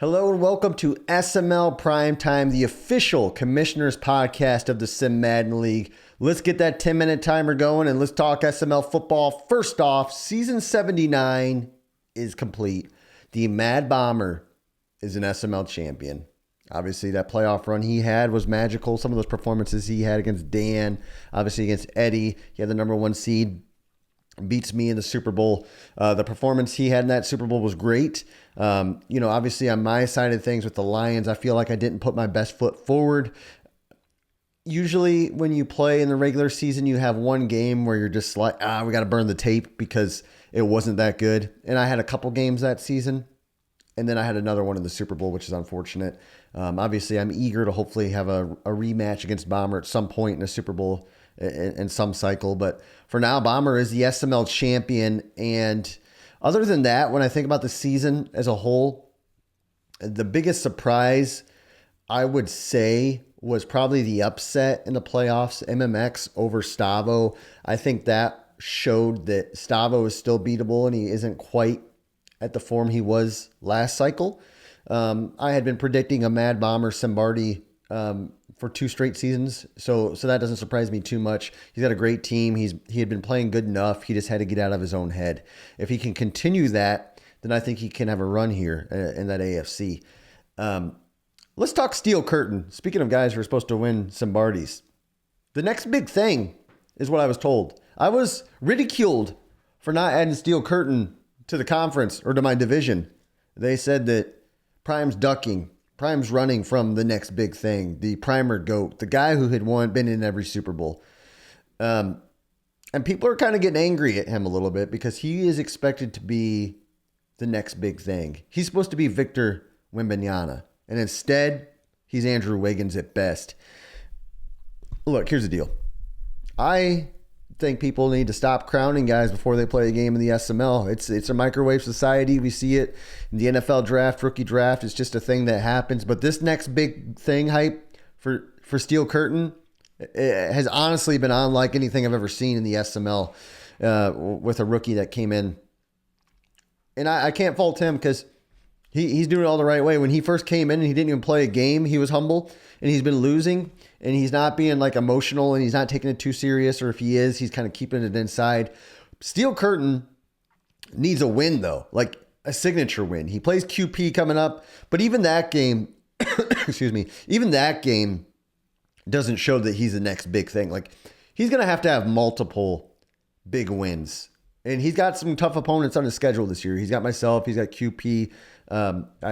Hello and welcome to SML Primetime, the official commissioners podcast of the Sim Madden League. Let's get that 10-minute timer going and let's talk SML football. First off, season 79 is complete. The Mad Bomber is an SML champion. Obviously, that playoff run he had was magical. Some of those performances he had against Dan, obviously against Eddie. He had the number one seed. Beats me in the Super Bowl. The performance he had in that Super Bowl was great. Obviously on my side of things with the Lions, I feel like I didn't put my best foot forward. Usually when you play in the regular season, you have one game where you're just like, we got to burn the tape because it wasn't that good. And I had a couple games that season. And then I had another one in the Super Bowl, which is unfortunate. Obviously, I'm eager to hopefully have a rematch against Bomber at some point in a Super Bowl in some cycle. But for now, Bomber is the SML champion. And other than that, when I think about the season as a whole, the biggest surprise, I would say, was probably the upset in the playoffs, MMX over Stavo. I think that showed that Stavo is still beatable and he isn't quite at the form he was last cycle. I had been predicting a Mad Bomber Simbardi for 2 straight seasons, so that doesn't surprise me too much. He's got a great team. He had been playing good enough. He just had to get out of his own head. If he can continue that, then I think he can have a run here in that AFC. Let's talk Steel Curtain. Speaking of guys who are supposed to win Simbardis, the next big thing is what I was told. I was ridiculed for not adding Steel Curtain to the conference or to my division. They said that Prime's ducking. Prime's running from the next big thing, the primer GOAT, the guy who had been in every Super Bowl. And people are kind of getting angry at him a little bit because he is expected to be the next big thing. He's supposed to be Victor Wembanyama, and instead, he's Andrew Wiggins at best. Look, here's the deal. I think people need to stop crowning guys before they play a game in the SML. It's a microwave society. We see it in the NFL draft, rookie draft. It's just a thing that happens. But this next big thing hype for Steel Curtain has honestly been unlike anything I've ever seen in the SML with a rookie that came in. And I can't fault him because he's doing it all the right way. When he first came in and he didn't even play a game, he was humble and he's been losing. And he's not being like emotional and he's not taking it too serious. Or if he is, he's kind of keeping it inside. Steel Curtain needs a win though, like a signature win. He plays QP coming up, but even that game, even that game doesn't show that he's the next big thing. Like he's going to have multiple big wins. And he's got some tough opponents on his schedule this year. He's got myself. He's got QP.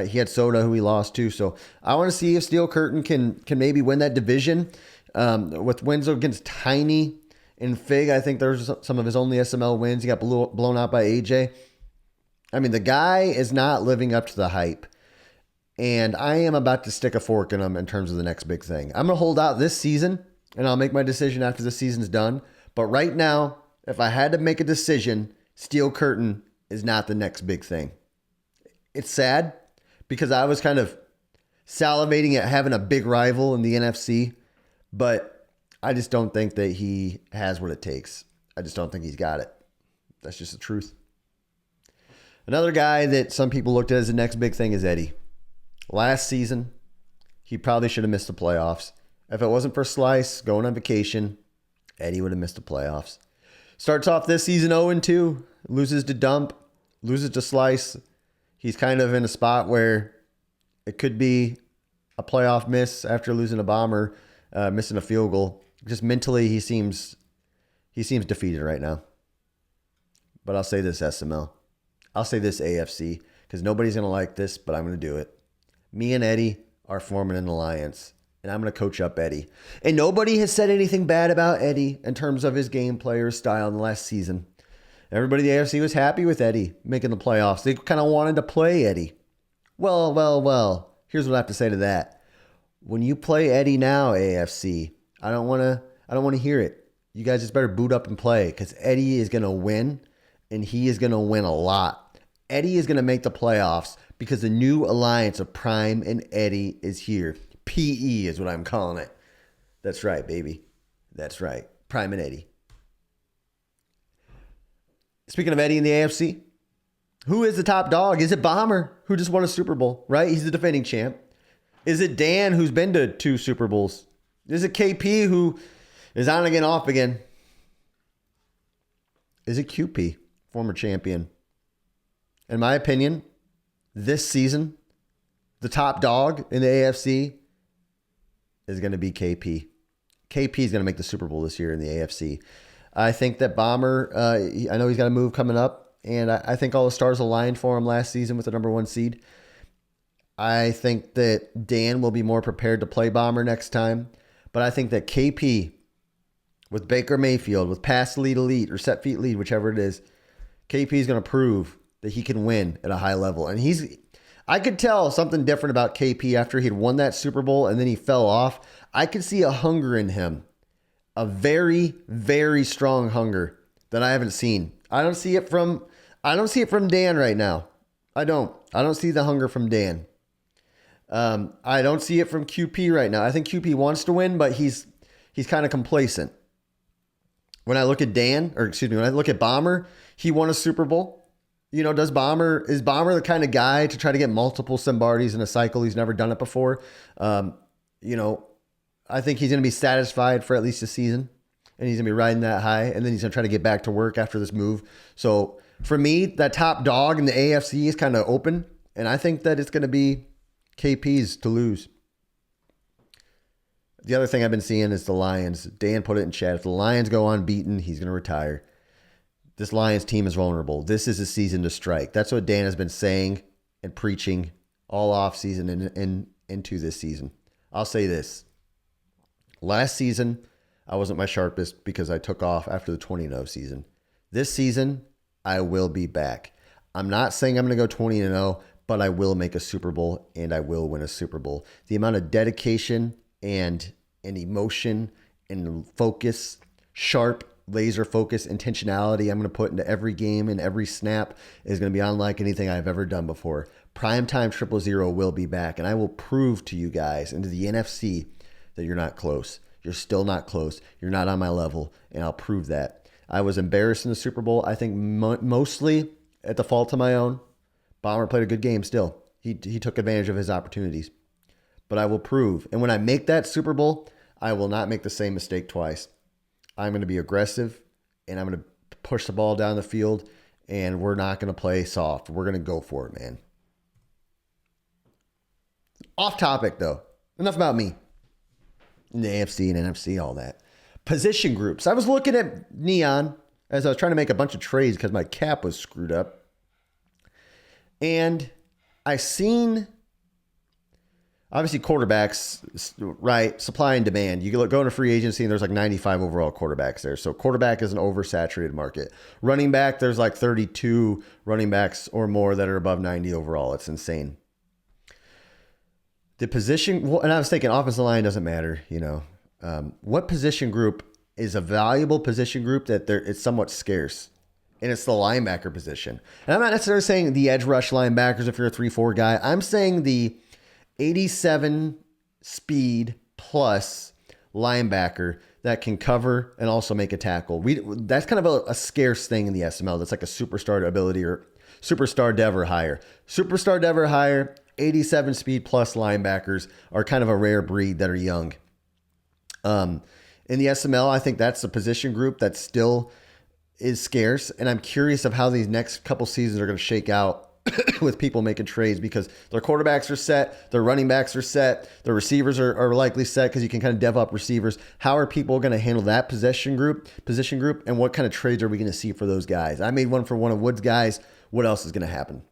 He had Soda, who he lost to. So I want to see if Steel Curtain can maybe win that division with wins against Tiny and Fig. I think there's some of his only SML wins. He got blown out by AJ. I mean, the guy is not living up to the hype. And I am about to stick a fork in him in terms of the next big thing. I'm going to hold out this season, and I'll make my decision after the season's done. But right now, if I had to make a decision, Steel Curtain is not the next big thing. It's sad because I was kind of salivating at having a big rival in the NFC, but I just don't think that he has what it takes. I just don't think he's got it. That's just the truth. Another guy that some people looked at as the next big thing is Eddie. Last season, he probably should have missed the playoffs. If it wasn't for Slice going on vacation, Eddie would have missed the playoffs. Starts off this season 0-2, loses to Dump, loses to Slice. He's kind of in a spot where it could be a playoff miss after losing a Bomber, missing a field goal. Just mentally, he seems defeated right now. But I'll say this SML. I'll say this AFC because nobody's going to like this, but I'm going to do it. Me and Eddie are forming an alliance, and I'm going to coach up Eddie. And nobody has said anything bad about Eddie in terms of his gameplay or style in the last season. Everybody in the AFC was happy with Eddie making the playoffs. They kind of wanted to play Eddie. Well. Here's what I have to say to that. When you play Eddie now, AFC, I don't want to hear it. You guys just better boot up and play because Eddie is going to win, and he is going to win a lot. Eddie is going to make the playoffs because the new alliance of Prime and Eddie is here. PE is what I'm calling it. That's right, baby. That's right. Prime and Eddie. Speaking of Eddie in the AFC, who is the top dog? Is it Bomber? who just won a Super Bowl, right? He's the defending champ. Is it Dan, who's been to 2 Super Bowls? Is it KP, who is on again, off again? Is it QP, former champion? In my opinion, this season, the top dog in the AFC is going to be KP. KP is going to make the Super Bowl this year in the AFC. I think that Bomber, I know he's got a move coming up, and I think all the stars aligned for him last season with the number 1 seed. I think that Dan will be more prepared to play Bomber next time, but I think that KP, with Baker Mayfield, with pass lead elite or set feet lead, whichever it is, KP is going to prove that he can win at a high level. And I could tell something different about KP after he'd won that Super Bowl and then he fell off. I could see a hunger in him, a very, very strong hunger that I haven't seen. I don't see it from Dan right now. I don't see the hunger from Dan. I don't see it from QP right now. I think QP wants to win, but he's kind of complacent. When I look at when I look at Bomber, he won a Super Bowl. Is Bomber the kind of guy to try to get multiple Lombardies in a cycle? He's never done it before. I think he's going to be satisfied for at least a season, and he's going to be riding that high, and then he's going to try to get back to work after this move. So for me, that top dog in the AFC is kind of open, and I think that it's going to be KP's to lose. The other thing I've been seeing is the Lions. Dan put it in chat. If the Lions go unbeaten, he's going to retire. This Lions team is vulnerable. This is a season to strike. That's what Dan has been saying and preaching all offseason and into this season. I'll say this. Last season, I wasn't my sharpest because I took off after the 20-0 season. This season, I will be back. I'm not saying I'm going to go 20-0, but I will make a Super Bowl and I will win a Super Bowl. The amount of dedication and emotion and focus, sharp, laser focus, intentionality I'm going to put into every game and every snap is going to be unlike anything I've ever done before. Primetime 000 will be back, and I will prove to you guys and to the NFC that you're not close. You're still not close. You're not on my level, and I'll prove that. I was embarrassed in the Super Bowl, I think mostly at the fault of my own. Bomber played a good game still. He took advantage of his opportunities. But I will prove. And when I make that Super Bowl, I will not make the same mistake twice. I'm going to be aggressive, and I'm going to push the ball down the field, and we're not going to play soft. We're going to go for it, man. Off topic, though. Enough about me. In the AFC and NFC, all that. Position groups. I was looking at Neon as I was trying to make a bunch of trades because my cap was screwed up. And I seen... Obviously, quarterbacks, right? Supply and demand. You go into free agency and there's like 95 overall quarterbacks there. So quarterback is an oversaturated market. Running back, there's like 32 running backs or more that are above 90 overall. It's insane. The position, and I was thinking offensive line doesn't matter, what position group is a valuable position group that it's somewhat scarce? And it's the linebacker position. And I'm not necessarily saying the edge rush linebackers if you're a 3-4 guy. I'm saying the 87 speed plus linebacker that can cover and also make a tackle. That's kind of a scarce thing in the SML. That's like a superstar ability or superstar dev or higher. Superstar dev or higher, 87 speed plus linebackers are kind of a rare breed that are young. In the SML, I think that's a position group that still is scarce. And I'm curious of how these next couple seasons are going to shake out with people making trades because their quarterbacks are set, their running backs are set, their receivers are likely set because you can kind of dev up receivers. How are people going to handle that position group, and what kind of trades are we going to see for those guys? I made one for one of Wood's guys. What else is going to happen?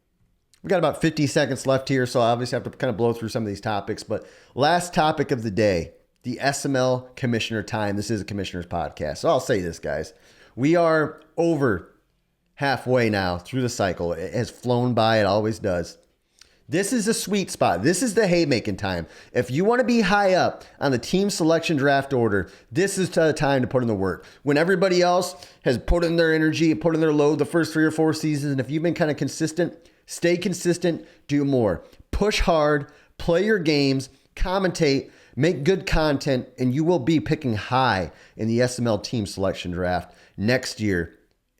We got about 50 seconds left here, so I obviously have to kind of blow through some of these topics. But last topic of the day, the SML commissioner time. This is a commissioner's podcast. So I'll say this, guys. We are over halfway now through the cycle. It has flown by. It always does. This is a sweet spot. This is the haymaking time. If you want to be high up on the team selection draft order, this is the time to put in the work. When everybody else has put in their energy, put in their load the first 3 or 4 seasons, and if you've been kind of consistent, stay consistent, do more. Push hard, play your games, commentate, make good content, and you will be picking high in the SML team selection draft next year.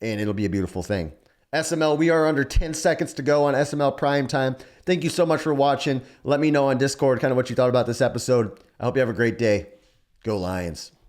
And it'll be a beautiful thing. SML, we are under 10 seconds to go on SML Primetime. Thank you so much for watching. Let me know on Discord kind of what you thought about this episode. I hope you have a great day. Go Lions.